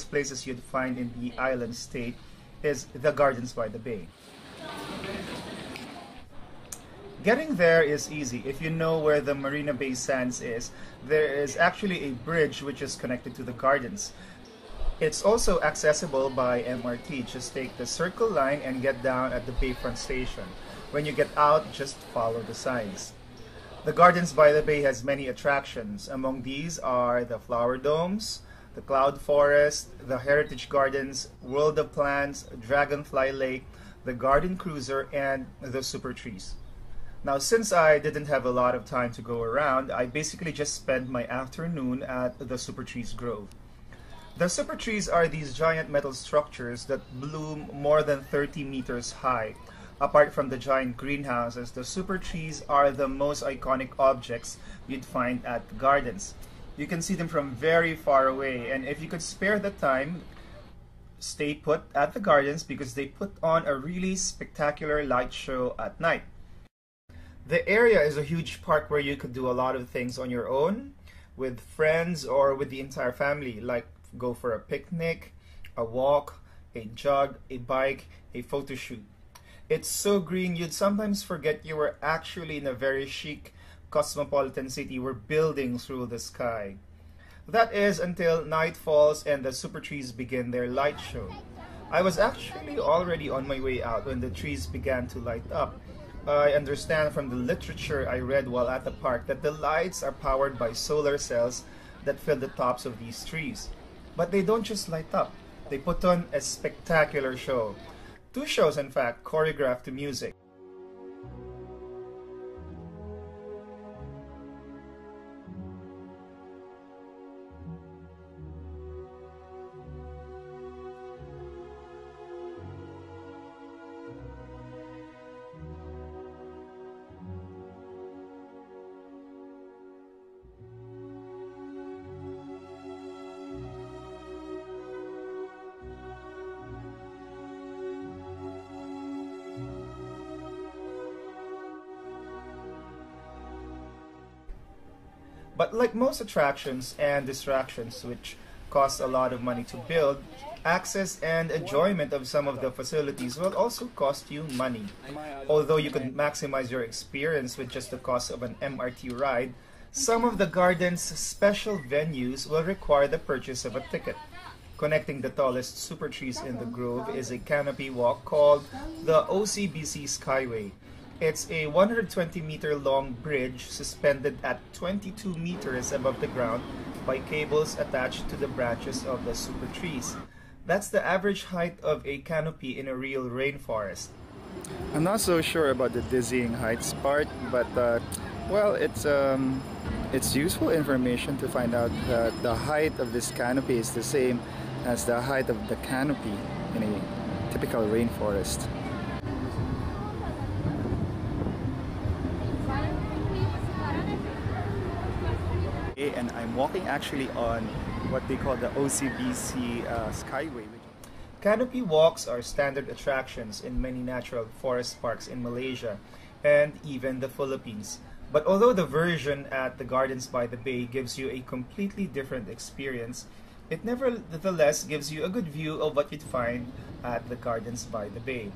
places you'd find in the island state is the Gardens by the Bay. Getting there is easy. If you know where the Marina Bay Sands is, there is actually a bridge which is connected to the gardens. It's also accessible by MRT. Just take the Circle Line and get down at the Bayfront station. When you get out, just follow the signs. The Gardens by the Bay has many attractions. Among these are the Flower Domes, the Cloud Forest, the Heritage Gardens, World of Plants, Dragonfly Lake, the Garden Cruiser, and the Super Trees. Now, since I didn't have a lot of time to go around, I basically just spent my afternoon at the Super Trees Grove. The Super Trees are these giant metal structures that bloom more than 30 meters high. Apart from the giant greenhouses, the Super Trees are the most iconic objects you'd find at the gardens. You can see them from very far away, and if you could spare the time, stay put at the gardens because they put on a really spectacular light show at night. The area is a huge park where you could do a lot of things on your own, with friends, or with the entire family, like go for a picnic, a walk, a jog, a bike, a photo shoot. It's so green you'd sometimes forget you were actually in a very chic, cosmopolitan city where buildings rule the sky. That is until night falls and the Super Trees begin their light show. I was actually already on my way out when the trees began to light up. I understand from the literature I read while at the park that the lights are powered by solar cells that fill the tops of these trees. But they don't just light up, they put on a spectacular show. 2 shows, in fact, choreographed to music. But like most attractions and distractions which cost a lot of money to build, access and enjoyment of some of the facilities will also cost you money. Although you could maximize your experience with just the cost of an MRT ride, some of the garden's special venues will require the purchase of a ticket. Connecting the tallest super trees in the grove is a canopy walk called the OCBC Skyway. It's a 120-meter long bridge suspended at 22 meters above the ground by cables attached to the branches of the super trees. That's the average height of a canopy in a real rainforest. I'm not so sure about the dizzying heights part, but well, it's useful information to find out that the height of this canopy is the same as the height of the canopy in a typical rainforest. And I'm walking actually on what they call the OCBC Skyway. Canopy walks are standard attractions in many natural forest parks in Malaysia and even the Philippines. But although the version at the Gardens by the Bay gives you a completely different experience, it nevertheless gives you a good view of what you'd find at the Gardens by the Bay.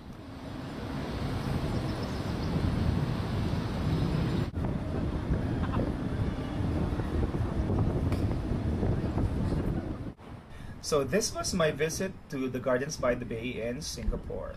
So this was my visit to the Gardens by the Bay in Singapore.